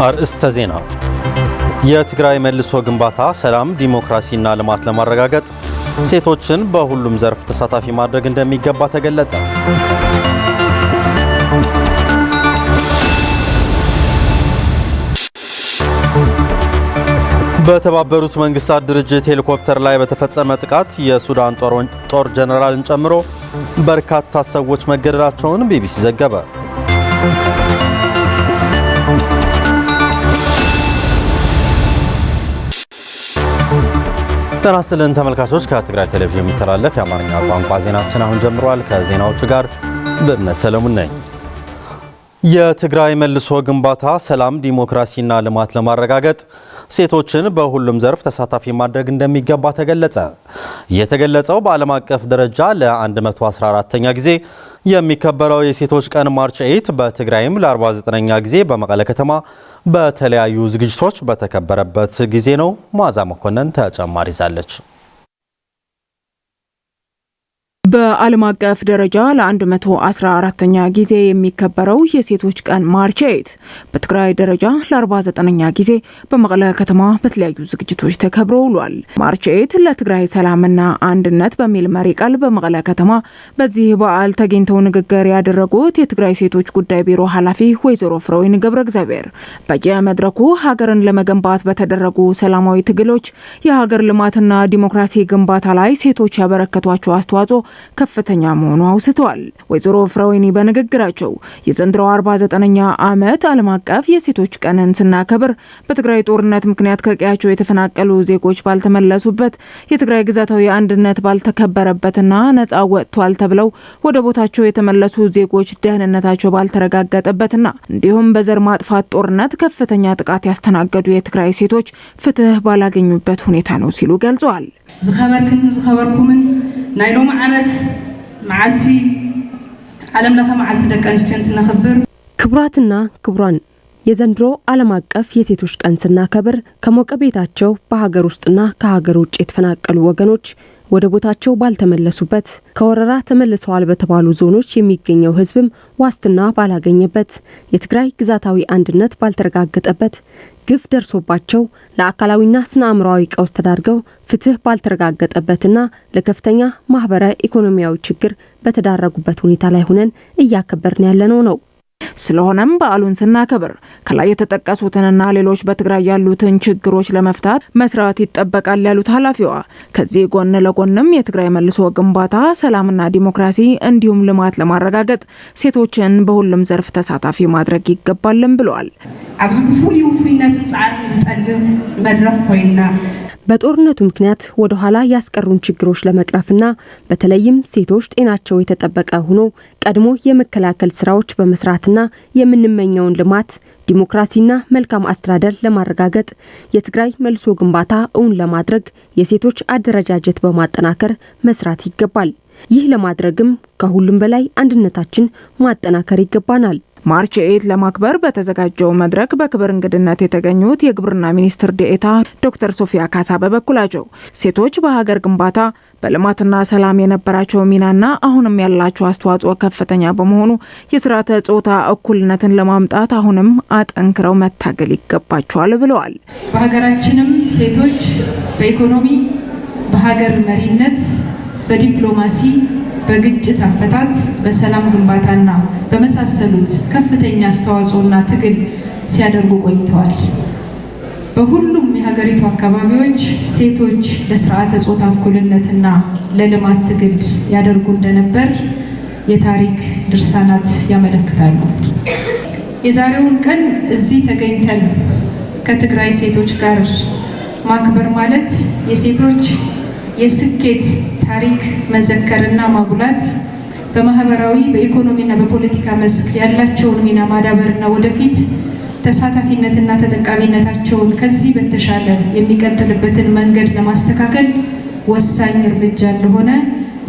አርእስተ ዜና። የትግራይ መልሶ ግንባታ ሰላም፣ ዲሞክራሲና ልማት ለማረጋገጥ ሴቶችን በሁሉም ዘርፍ ተሳታፊ ማድረግ እንደሚገባ ተገለጸ። በተባበሩት መንግስታት ድርጅት ሄሊኮፕተር ላይ በተፈጸመ ጥቃት የሱዳን ጦር ጀነራልን ጨምሮ በርካታ ሰዎች መገደላቸውን ቢቢሲ ዘገበ። ጤና ይስጥልን ተመልካቾች፣ ከትግራይ ቴሌቪዥን የሚተላለፍ የአማርኛ ቋንቋ ዜናችን አሁን ጀምሯል። ከዜናዎቹ ጋር በእምነት ሰለሞን ነኝ። የትግራይ መልሶ ግንባታ ሰላም፣ ዲሞክራሲና ልማት ለማረጋገጥ ሴቶችን በሁሉም ዘርፍ ተሳታፊ ማድረግ እንደሚገባ ተገለጸ። የተገለጸው በዓለም አቀፍ ደረጃ ለ114ኛ ጊዜ የሚከበረው የሴቶች ቀን ማርች 8 በትግራይም ለ49ኛ ጊዜ በመቀለ ከተማ በተለያዩ ዝግጅቶች በተከበረበት ጊዜ ነው። መዓዛ መኮንን ተጨማሪ ይዛለች። በዓለም አቀፍ ደረጃ ለ114ኛ ጊዜ የሚከበረው የሴቶች ቀን ማርች 8 በትግራይ ደረጃ ለ49ኛ ጊዜ በመቀለ ከተማ በተለያዩ ዝግጅቶች ተከብሮ ውሏል። ማርች 8 ለትግራይ ሰላምና አንድነት በሚል መሪ ቃል በመቀለ ከተማ በዚህ በዓል ተገኝተው ንግግር ያደረጉት የትግራይ ሴቶች ጉዳይ ቢሮ ኃላፊ ወይዘሮ ፍሬወይኒ ገብረ እግዚአብሔር በየመድረኩ ሀገርን ለመገንባት በተደረጉ ሰላማዊ ትግሎች የሀገር ልማትና ዲሞክራሲ ግንባታ ላይ ሴቶች ያበረከቷቸው አስተዋጽኦ ከፍተኛ መሆኑ አውስተዋል። ወይዘሮ ፍሬወይኒ በንግግራቸው የዘንድሮው 49ኛ ዓመት ዓለም አቀፍ የሴቶች ቀንን ስናከብር በትግራይ ጦርነት ምክንያት ከቀያቸው የተፈናቀሉ ዜጎች ባልተመለሱበት፣ የትግራይ ግዛታዊ አንድነት ባልተከበረበትና ነጻ ወጥቷል ተብለው ወደ ቦታቸው የተመለሱ ዜጎች ደህንነታቸው ባልተረጋገጠበትና እንዲሁም በዘር ማጥፋት ጦርነት ከፍተኛ ጥቃት ያስተናገዱ የትግራይ ሴቶች ፍትህ ባላገኙበት ሁኔታ ነው ሲሉ ገልጸዋል። ዝኸበርኩምን ናይ ሎሚ ዓመት መዓልቲ ዓለም ለኸ መዓልቲ ደቂ አንስትዮ እንትነኽብር ክቡራትና ክቡራን፣ የዘንድሮ ዓለም አቀፍ የሴቶች ቀን ስናከብር ከሞቀ ቤታቸው በሀገር ውስጥና ከሀገር ውጭ የተፈናቀሉ ወገኖች ወደ ቦታቸው ባልተመለሱበት፣ ከወረራ ተመልሰዋል በተባሉ ዞኖች የሚገኘው ህዝብም ዋስትና ባላገኘበት፣ የትግራይ ግዛታዊ አንድነት ባልተረጋገጠበት፣ ግፍ ደርሶባቸው ለአካላዊና ስነ አእምሮአዊ ቀውስ ተዳርገው ፍትህ ባልተረጋገጠበትና ለከፍተኛ ማህበራዊ ኢኮኖሚያዊ ችግር በተዳረጉበት ሁኔታ ላይ ሆነን እያከበርን ያለነው ነው። ስለሆነም በዓሉን ስናከብር ከላይ የተጠቀሱትንና ሌሎች በትግራይ ያሉትን ችግሮች ለመፍታት መስራት ይጠበቃል ያሉት ኃላፊዋ ከዚህ ጎን ለጎንም የትግራይ መልሶ ግንባታ ሰላምና ዲሞክራሲ እንዲሁም ልማት ለማረጋገጥ ሴቶችን በሁሉም ዘርፍ ተሳታፊ ማድረግ ይገባልም ብለዋል። ኣብዚ ብፉልዩ ፍይነት ጻዕር ዝጠልም መድረክ ኮይና በጦርነቱ ምክንያት ወደ ኋላ ያስቀሩን ችግሮች ለመቅረፍና በተለይም ሴቶች ጤናቸው የተጠበቀ ሆኖ ቀድሞ የመከላከል ስራዎች በመስራትና የምንመኘውን ልማት፣ ዲሞክራሲና መልካም አስተዳደር ለማረጋገጥ የትግራይ መልሶ ግንባታ እውን ለማድረግ የሴቶች አደረጃጀት በማጠናከር መስራት ይገባል። ይህ ለማድረግም ከሁሉም በላይ አንድነታችን ማጠናከር ይገባናል። ማርች 8 ለማክበር በተዘጋጀው መድረክ በክብር እንግድነት የተገኙት የግብርና ሚኒስትር ዴኤታ ዶክተር ሶፊያ ካሳ በበኩላቸው ሴቶች በሀገር ግንባታ በልማትና ሰላም የነበራቸው ሚናና አሁንም ያላቸው አስተዋጽኦ ከፍተኛ በመሆኑ የስርዓተ ጾታ እኩልነትን ለማምጣት አሁንም አጠንክረው መታገል ይገባቸዋል ብለዋል። በሀገራችንም ሴቶች በኢኮኖሚ፣ በሀገር መሪነት፣ በዲፕሎማሲ፣ በግጭት አፈታት፣ በሰላም ግንባታና በመሳሰሉት ከፍተኛ አስተዋጽኦና ትግል ሲያደርጉ ቆይተዋል። በሁሉም የሀገሪቱ አካባቢዎች ሴቶች ለስርዓተ ጾታ እኩልነትና ለልማት ትግል ያደርጉ እንደነበር የታሪክ ድርሳናት ያመለክታሉ። የዛሬውን ቀን እዚህ ተገኝተን ከትግራይ ሴቶች ጋር ማክበር ማለት የሴቶች የስኬት ታሪክ መዘከርና ማጉላት፣ በማህበራዊ በኢኮኖሚና በፖለቲካ መስክ ያላቸውን ሚና ማዳበርና ወደፊት ተሳታፊነትና ተጠቃሚነታቸውን ከዚህ በተሻለ የሚቀጥልበትን መንገድ ለማስተካከል ወሳኝ እርምጃ እንደሆነ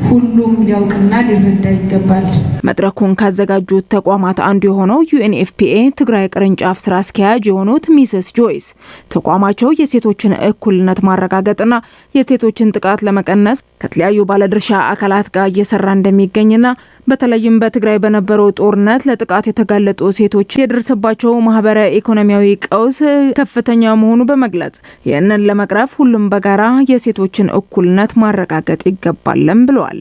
ሁሉም ሊያውቅና ሊረዳ ይገባል። መድረኩን ካዘጋጁት ተቋማት አንዱ የሆነው ዩኤንኤፍፒኤ ትግራይ ቅርንጫፍ ስራ አስኪያጅ የሆኑት ሚስስ ጆይስ ተቋማቸው የሴቶችን እኩልነት ማረጋገጥና የሴቶችን ጥቃት ለመቀነስ ከተለያዩ ባለድርሻ አካላት ጋር እየሰራ እንደሚገኝና በተለይም በትግራይ በነበረው ጦርነት ለጥቃት የተጋለጡ ሴቶች የደረሰባቸው ማህበረ ኢኮኖሚያዊ ቀውስ ከፍተኛ መሆኑ በመግለጽ ይህንን ለመቅረፍ ሁሉም በጋራ የሴቶችን እኩልነት ማረጋገጥ ይገባልም ብለዋል።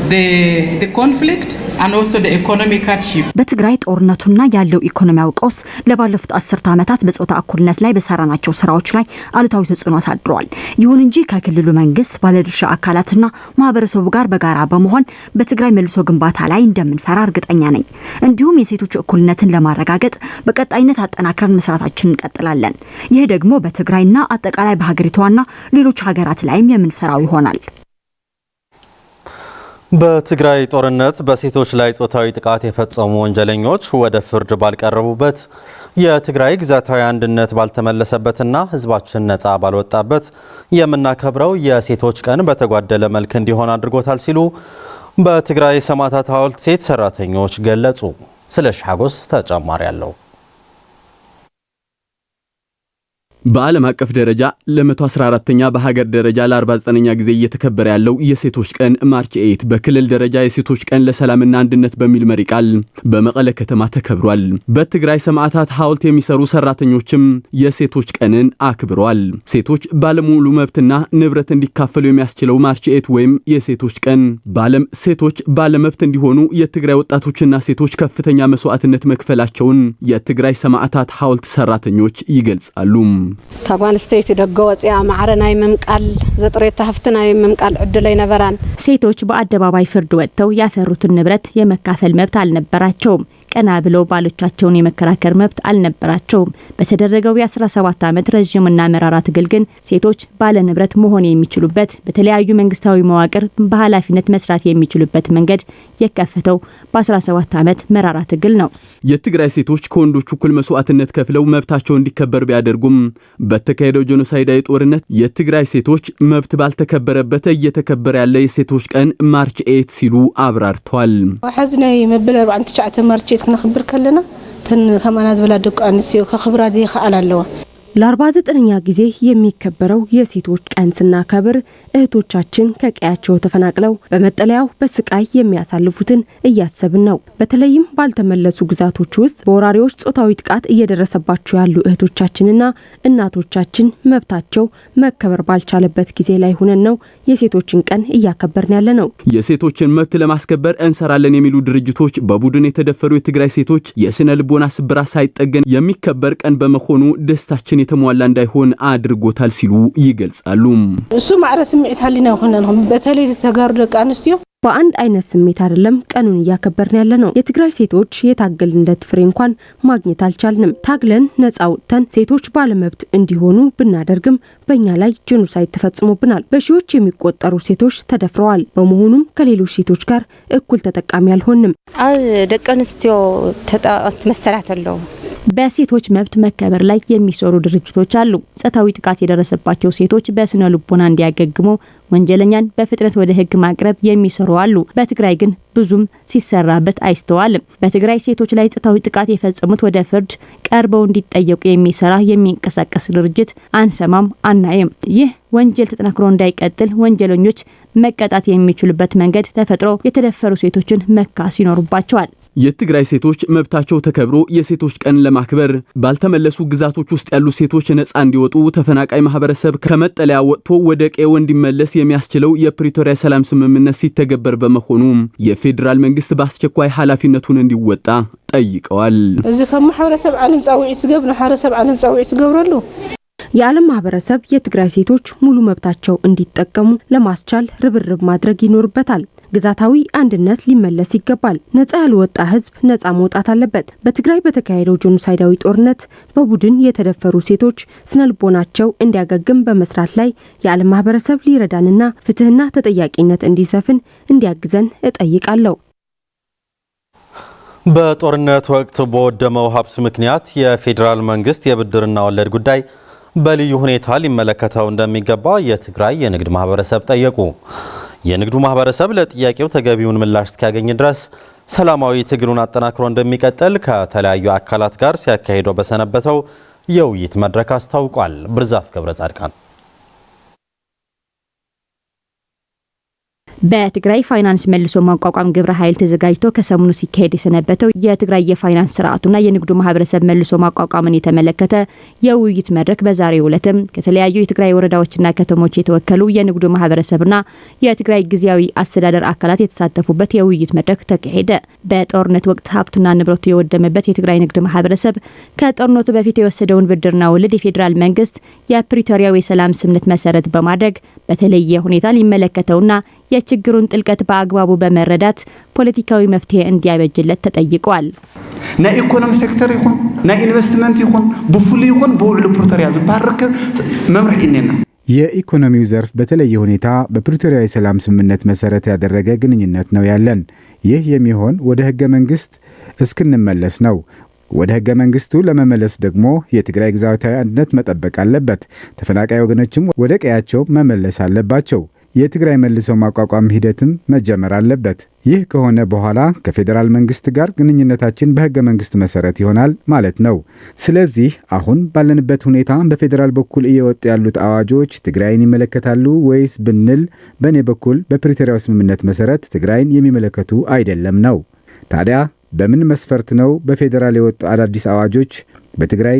The conflict and also the economic hardship በትግራይ ጦርነቱና ያለው ኢኮኖሚያዊ ቀውስ ለባለፉት 10 ዓመታት በጾታ እኩልነት ላይ በሰራናቸው ስራዎች ላይ አሉታዊ ተጽዕኖ አሳድሯል። ይሁን እንጂ ከክልሉ መንግስት ባለድርሻ አካላትና ማህበረሰቡ ጋር በጋራ በመሆን በትግራይ መልሶ ግንባታ ላይ እንደምንሰራ እርግጠኛ ነኝ። እንዲሁም የሴቶች እኩልነትን ለማረጋገጥ በቀጣይነት አጠናክረን መስራታችንን እንቀጥላለን። ይህ ደግሞ በትግራይና አጠቃላይ በሀገሪቷና ሌሎች ሀገራት ላይም የምንሰራው ይሆናል። በትግራይ ጦርነት በሴቶች ላይ ጾታዊ ጥቃት የፈጸሙ ወንጀለኞች ወደ ፍርድ ባልቀረቡበት የትግራይ ግዛታዊ አንድነት ባልተመለሰበትና ህዝባችን ነፃ ባልወጣበት የምናከብረው የሴቶች ቀን በተጓደለ መልክ እንዲሆን አድርጎታል ሲሉ በትግራይ ሰማዕታት ሐውልት ሴት ሰራተኞች ገለጹ። ስለሽ ሐጎስ ተጨማሪ ያለው በዓለም አቀፍ ደረጃ ለ114ኛ በሀገር ደረጃ ለ49ኛ ጊዜ እየተከበረ ያለው የሴቶች ቀን ማርች 8 በክልል ደረጃ የሴቶች ቀን ለሰላምና አንድነት በሚል መሪ ቃል በመቀለ ከተማ ተከብሯል። በትግራይ ሰማዕታት ሐውልት የሚሰሩ ሰራተኞችም የሴቶች ቀንን አክብረዋል። ሴቶች ባለሙሉ መብትና ንብረት እንዲካፈሉ የሚያስችለው ማርች 8 ወይም የሴቶች ቀን በዓለም ሴቶች ባለመብት እንዲሆኑ የትግራይ ወጣቶችና ሴቶች ከፍተኛ መስዋዕትነት መክፈላቸውን የትግራይ ሰማዕታት ሐውልት ሰራተኞች ይገልጻሉ። ታጓን ስቴት ደጎ ወጽያ ማዕረናይ መምቃል ዘጥሬታ ሀፍትናይ መምቃል ዕድለይ ነበራን ሴቶች በአደባባይ ፍርድ ወጥተው ያፈሩትን ንብረት የመካፈል መብት አልነበራቸውም። ቀና ብለው ባሎቻቸውን የመከራከር መብት አልነበራቸውም። በተደረገው የ17 ዓመት ረጅምና መራራ ትግል ግን ሴቶች ባለ ንብረት መሆን የሚችሉበት በተለያዩ መንግስታዊ መዋቅር በኃላፊነት መስራት የሚችሉበት መንገድ የከፈተው በ17 ዓመት መራራ ትግል ነው። የትግራይ ሴቶች ከወንዶች እኩል መስዋዕትነት ከፍለው መብታቸው እንዲከበር ቢያደርጉም በተካሄደው ጄኖሳይዳዊ ጦርነት የትግራይ ሴቶች መብት ባልተከበረበት እየተከበረ ያለ የሴቶች ቀን ማርች 8 ሲሉ አብራርተዋል። ወሐዝናይ መበለ 49 ማርች ክንخبر ከለና ተን ከማና ዝበላ ደቁ አንስዮ ከخبራ ዲ ይخአል አለዋ ለ49ኛ ጊዜ የሚከበረው የሴቶች ቀን ስናከብር እህቶቻችን ከቀያቸው ተፈናቅለው በመጠለያው በስቃይ የሚያሳልፉትን እያሰብን ነው። በተለይም ባልተመለሱ ግዛቶች ውስጥ በወራሪዎች ጾታዊ ጥቃት እየደረሰባቸው ያሉ እህቶቻችንና እናቶቻችን መብታቸው መከበር ባልቻለበት ጊዜ ላይ ሆነን ነው የሴቶችን ቀን እያከበርን ያለ ነው። የሴቶችን መብት ለማስከበር እንሰራለን የሚሉ ድርጅቶች በቡድን የተደፈሩ የትግራይ ሴቶች የስነ ልቦና ስብራት ሳይጠገን የሚከበር ቀን በመሆኑ ደስታችን የተሟላ እንዳይሆን አድርጎታል ሲሉ ይገልጻሉ። እሱ ማዕረስ ስሜት ሀሊና ሆነን በተለይ ተጋሩ ደቃ አንስቲዮ በአንድ አይነት ስሜት አይደለም ቀኑን እያከበርን ያለ ነው። የትግራይ ሴቶች የታገልንለት ፍሬ እንኳን ማግኘት አልቻልንም። ታግለን ነፃ ወጥተን ሴቶች ባለመብት እንዲሆኑ ብናደርግም በእኛ ላይ ጄኖሳይድ ተፈጽሞብናል። በሺዎች የሚቆጠሩ ሴቶች ተደፍረዋል። በመሆኑም ከሌሎች ሴቶች ጋር እኩል ተጠቃሚ አልሆንም። ደቀንስቲዮ ተጣጣት መሰራት አለው። በሴቶች መብት መከበር ላይ የሚሰሩ ድርጅቶች አሉ። ጾታዊ ጥቃት የደረሰባቸው ሴቶች በስነ ልቦና እንዲያገግሙ ወንጀለኛን በፍጥነት ወደ ሕግ ማቅረብ የሚሰሩ አሉ። በትግራይ ግን ብዙም ሲሰራበት አይስተዋልም። በትግራይ ሴቶች ላይ ጾታዊ ጥቃት የፈጸሙት ወደ ፍርድ ቀርበው እንዲጠየቁ የሚሰራ የሚንቀሳቀስ ድርጅት አንሰማም አናይም። ይህ ወንጀል ተጠናክሮ እንዳይቀጥል ወንጀለኞች መቀጣት የሚችሉበት መንገድ ተፈጥሮ የተደፈሩ ሴቶችን መካስ ይኖርባቸዋል። የትግራይ ሴቶች መብታቸው ተከብሮ የሴቶች ቀን ለማክበር ባልተመለሱ ግዛቶች ውስጥ ያሉ ሴቶች ነፃ እንዲወጡ ተፈናቃይ ማህበረሰብ ከመጠለያ ወጥቶ ወደ ቀዬው እንዲመለስ የሚያስችለው የፕሪቶሪያ ሰላም ስምምነት ሲተገበር በመሆኑ የፌዴራል መንግስት በአስቸኳይ ኃላፊነቱን እንዲወጣ ጠይቀዋል። እዚህ ከማህበረሰብ ዓለም ጻውዒት ዝገብር ማህበረሰብ ዓለም ጻውዒት ዝገብረሉ የዓለም ማህበረሰብ የትግራይ ሴቶች ሙሉ መብታቸው እንዲጠቀሙ ለማስቻል ርብርብ ማድረግ ይኖርበታል። ግዛታዊ አንድነት ሊመለስ ይገባል። ነፃ ያልወጣ ህዝብ ነፃ መውጣት አለበት። በትግራይ በተካሄደው ጄኖሳይዳዊ ጦርነት በቡድን የተደፈሩ ሴቶች ስነልቦናቸው እንዲያገግም በመስራት ላይ የዓለም ማህበረሰብ ሊረዳንና ፍትህና ተጠያቂነት እንዲሰፍን እንዲያግዘን እጠይቃለሁ። በጦርነት ወቅት በወደመው ሀብት ምክንያት የፌዴራል መንግስት የብድርና ወለድ ጉዳይ በልዩ ሁኔታ ሊመለከተው እንደሚገባ የትግራይ የንግድ ማህበረሰብ ጠየቁ። የንግዱ ማህበረሰብ ለጥያቄው ተገቢውን ምላሽ እስኪያገኝ ድረስ ሰላማዊ ትግሉን አጠናክሮ እንደሚቀጥል ከተለያዩ አካላት ጋር ሲያካሂደው በሰነበተው የውይይት መድረክ አስታውቋል። ብርዛፍ ገብረ ጻድቃን በትግራይ ፋይናንስ መልሶ ማቋቋም ግብረ ኃይል ተዘጋጅቶ ከሰሞኑ ሲካሄድ የሰነበተው የትግራይ የፋይናንስ ስርዓቱና የንግዱ ማህበረሰብ መልሶ ማቋቋምን የተመለከተ የውይይት መድረክ በዛሬው ዕለትም ከተለያዩ የትግራይ ወረዳዎችና ከተሞች የተወከሉ የንግዱ ማህበረሰብና የትግራይ ጊዜያዊ አስተዳደር አካላት የተሳተፉበት የውይይት መድረክ ተካሄደ። በጦርነት ወቅት ሀብቱና ንብረቱ የወደመበት የትግራይ ንግድ ማህበረሰብ ከጦርነቱ በፊት የወሰደውን ብድርና ወለድ የፌዴራል መንግስት የፕሪቶሪያው የሰላም ስምምነት መሰረት በማድረግ በተለየ ሁኔታ ሊመለከተውና የችግሩን ጥልቀት በአግባቡ በመረዳት ፖለቲካዊ መፍትሄ እንዲያበጅለት ተጠይቋል። ናይ ኢኮኖሚ ሴክተር ይኹን ናይ ኢንቨስትመንት ይኹን ብፉሉይ ይኹን በውዕሉ ፕሪቶሪያ ዝባርክ መምርሕ ኢኔና የኢኮኖሚው ዘርፍ በተለየ ሁኔታ በፕሪቶሪያ የሰላም ስምምነት መሰረት ያደረገ ግንኙነት ነው ያለን። ይህ የሚሆን ወደ ህገ መንግስት እስክንመለስ ነው። ወደ ህገ መንግስቱ ለመመለስ ደግሞ የትግራይ ግዛታዊ አንድነት መጠበቅ አለበት። ተፈናቃይ ወገኖችም ወደ ቀያቸው መመለስ አለባቸው። የትግራይ መልሶ ማቋቋም ሂደትም መጀመር አለበት። ይህ ከሆነ በኋላ ከፌዴራል መንግስት ጋር ግንኙነታችን በህገ መንግስቱ መሰረት ይሆናል ማለት ነው። ስለዚህ አሁን ባለንበት ሁኔታ በፌዴራል በኩል እየወጡ ያሉት አዋጆች ትግራይን ይመለከታሉ ወይስ ብንል በእኔ በኩል በፕሪቶሪያው ስምምነት መሰረት ትግራይን የሚመለከቱ አይደለም ነው። ታዲያ በምን መስፈርት ነው በፌዴራል የወጡ አዳዲስ አዋጆች በትግራይ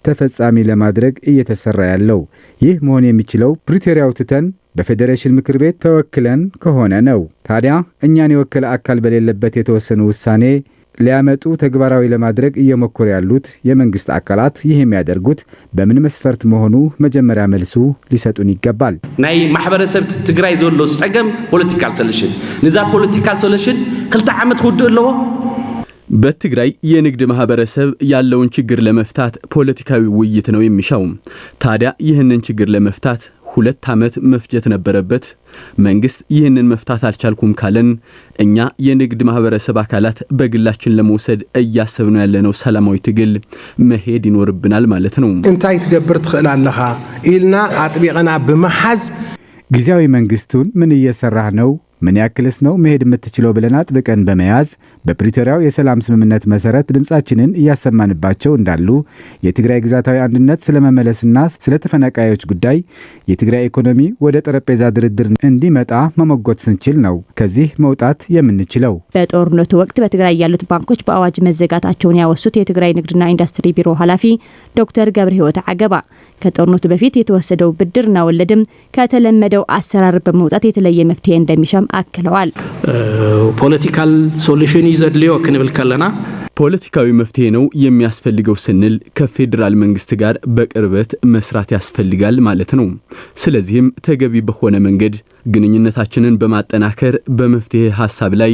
ተፈጻሚ ለማድረግ እየተሰራ ያለው? ይህ መሆን የሚችለው ፕሪቶሪያው ትተን በፌዴሬሽን ምክር ቤት ተወክለን ከሆነ ነው። ታዲያ እኛን የወከለ አካል በሌለበት የተወሰኑ ውሳኔ ሊያመጡ ተግባራዊ ለማድረግ እየሞከሩ ያሉት የመንግስት አካላት ይህ የሚያደርጉት በምን መስፈርት መሆኑ መጀመሪያ መልሱ ሊሰጡን ይገባል። ናይ ማህበረሰብ ትግራይ ዘሎ ጸገም ፖለቲካል ሶሉሽን ንዛ ፖለቲካል ሶሉሽን 2 ዓመት ውድእ ኣለዎ። በትግራይ የንግድ ማህበረሰብ ያለውን ችግር ለመፍታት ፖለቲካዊ ውይይት ነው የሚሻው። ታዲያ ይህንን ችግር ለመፍታት 2 ዓመት መፍጀት ነበረበት። መንግስት ይህንን መፍታት አልቻልኩም ካለን እኛ የንግድ ማህበረሰብ አካላት በግላችን ለመውሰድ እያሰብነው ያለነው ሰላማዊ ትግል መሄድ ይኖርብናል ማለት ነው። እንታይ ትገብር ትኽእል ኣለኻ ኢልና አጥቢቀና በመሐዝ ጊዜያዊ መንግስቱን ምን እየሰራህ ነው? ምን ያክልስ ነው መሄድ የምትችለው ብለን አጥብቀን በመያዝ በፕሪቶሪያው የሰላም ስምምነት መሰረት ድምጻችንን እያሰማንባቸው እንዳሉ የትግራይ ግዛታዊ አንድነት ስለመመለስና ስለ ተፈናቃዮች ጉዳይ የትግራይ ኢኮኖሚ ወደ ጠረጴዛ ድርድር እንዲመጣ መሞገት ስንችል ነው ከዚህ መውጣት የምንችለው። በጦርነቱ ወቅት በትግራይ ያሉት ባንኮች በአዋጅ መዘጋታቸውን ያወሱት የትግራይ ንግድና ኢንዱስትሪ ቢሮ ኃላፊ ዶክተር ገብረህይወት አገባ ከጦርነቱ በፊት የተወሰደው ብድርና ወለድም ከተለመደው አሰራር በመውጣት የተለየ መፍትሄ እንደሚሻም አክለዋል። ፖለቲካል ሶሉሽን ይዘድልዮ ክንብል ከለና ፖለቲካዊ መፍትሄ ነው የሚያስፈልገው ስንል ከፌዴራል መንግስት ጋር በቅርበት መስራት ያስፈልጋል ማለት ነው። ስለዚህም ተገቢ በሆነ መንገድ ግንኙነታችንን በማጠናከር በመፍትሄ ሐሳብ ላይ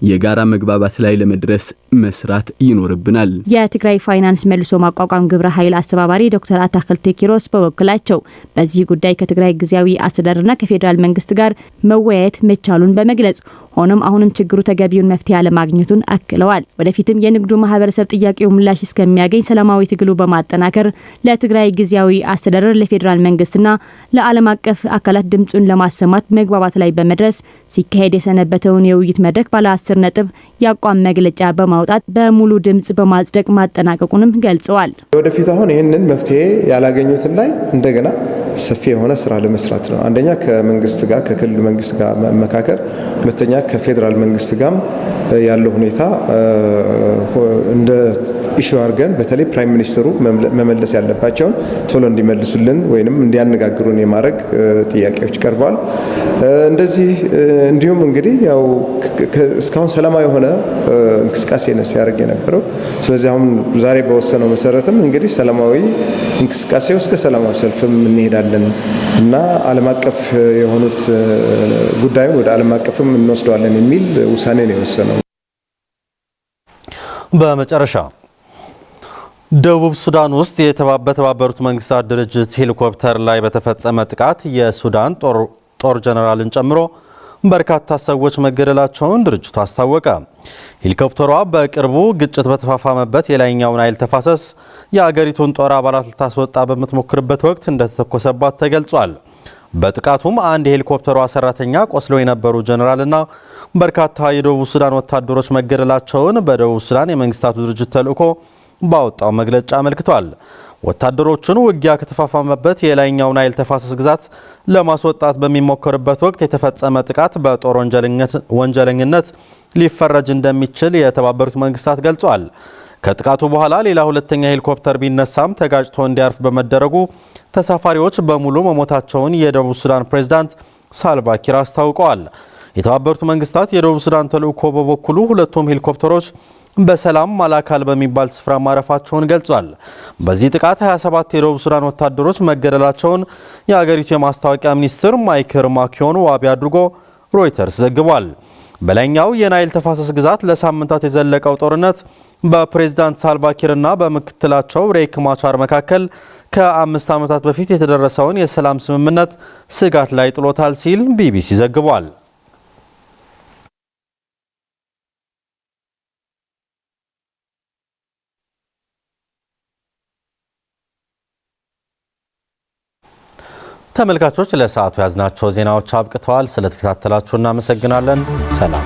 የጋራ መግባባት ላይ ለመድረስ መስራት ይኖርብናል። የትግራይ ፋይናንስ መልሶ ማቋቋም ግብረ ኃይል አስተባባሪ ዶክተር አታክልቲ ኪሮስ በወክላቸው በዚህ ጉዳይ ከትግራይ ጊዜያዊ አስተዳደርና ከፌዴራል መንግስት ጋር መወያየት መቻሉን በመግለጽ ሆኖም አሁንም ችግሩ ተገቢውን መፍትሄ አለማግኘቱን አክለዋል። ወደፊትም የንግዱ ማህበረሰብ ጥያቄው ምላሽ እስከሚያገኝ ሰላማዊ ትግሉ በማጠናከር ለትግራይ ጊዜያዊ አስተዳደር ለፌዴራል መንግስትና ለዓለም አቀፍ አካላት ድምጹን ለማሰማት መግባባት ላይ በመድረስ ሲካሄድ የሰነበተውን የውይይት መድረክ ባለ 10 ነጥብ ያቋም መግለጫ በማውጣት በሙሉ ድምጽ በማጽደቅ ማጠናቀቁንም ገልጸዋል። ወደፊት አሁን ይህንን መፍትሄ ያላገኙትን ላይ እንደገና ሰፊ የሆነ ስራ ለመስራት ነው። አንደኛ ከመንግስት ጋር ከክልል መንግስት ጋር መመካከር፣ ሁለተኛ ከፌዴራል መንግስት ጋር ያለው ሁኔታ እንደ ኢሹ አድርገን በተለይ ፕራይም ሚኒስትሩ መመለስ ያለባቸውን ቶሎ እንዲመልሱልን ወይንም እንዲያነጋግሩን የማድረግ ጥያቄዎች ቀርበዋል። እንደዚህ እንዲሁም እንግዲህ ያው እስካሁን ሰላማዊ የሆነ እንቅስቃሴ ነው ሲያደርግ የነበረው። ስለዚህ አሁን ዛሬ በወሰነው መሰረትም እንግዲህ ሰላማዊ እንቅስቃሴ እስከ ሰላማዊ ሰልፍም እንሄዳለን እና ዓለም አቀፍ የሆኑት ጉዳዩን ወደ ዓለም አቀፍም እንወስደዋለን የሚል ውሳኔ ነው የወሰነው። በመጨረሻ ደቡብ ሱዳን ውስጥ በተባበሩት መንግስታት ድርጅት ሄሊኮፕተር ላይ በተፈጸመ ጥቃት የሱዳን ጦር ጀነራልን ጨምሮ በርካታ ሰዎች መገደላቸውን ድርጅቱ አስታወቀ። ሄሊኮፕተሯ በቅርቡ ግጭት በተፋፋመበት የላይኛው ናይል ተፋሰስ የአገሪቱን ጦር አባላት ልታስወጣ በምትሞክርበት ወቅት እንደተተኮሰባት ተገልጿል። በጥቃቱም አንድ የሄሊኮፕተሯ ሰራተኛ ቆስለው የነበሩ ጀነራልና በርካታ የደቡብ ሱዳን ወታደሮች መገደላቸውን በደቡብ ሱዳን የመንግስታቱ ድርጅት ተልእኮ ባወጣው መግለጫ አመልክቷል። ወታደሮቹን ውጊያ ከተፋፋመበት የላይኛው ናይል ተፋሰስ ግዛት ለማስወጣት በሚሞከርበት ወቅት የተፈጸመ ጥቃት በጦር ወንጀለኝነት ሊፈረጅ እንደሚችል የተባበሩት መንግስታት ገልጿል። ከጥቃቱ በኋላ ሌላ ሁለተኛ ሄሊኮፕተር ቢነሳም ተጋጭቶ እንዲያርፍ በመደረጉ ተሳፋሪዎች በሙሉ መሞታቸውን የደቡብ ሱዳን ፕሬዝዳንት ሳልቫ ኪር አስታውቀዋል። የተባበሩት መንግስታት የደቡብ ሱዳን ተልእኮ በበኩሉ ሁለቱም ሄሊኮፕተሮች በሰላም ማላካል በሚባል ስፍራ ማረፋቸውን ገልጿል። በዚህ ጥቃት 27 የደቡብ ሱዳን ወታደሮች መገደላቸውን የአገሪቱ የማስታወቂያ ሚኒስትር ማይክል ማኪዮን ዋቢ አድርጎ ሮይተርስ ዘግቧል። በላይኛው የናይል ተፋሰስ ግዛት ለሳምንታት የዘለቀው ጦርነት በፕሬዝዳንት ሳልቫኪርና በምክትላቸው ሬክ ማቻር መካከል ከ5 ዓመታት በፊት የተደረሰውን የሰላም ስምምነት ስጋት ላይ ጥሎታል ሲል ቢቢሲ ዘግቧል። ተመልካቾች ለሰዓቱ ያዝናቸው ዜናዎች አብቅተዋል። ስለተከታተላችሁ እናመሰግናለን። ሰላም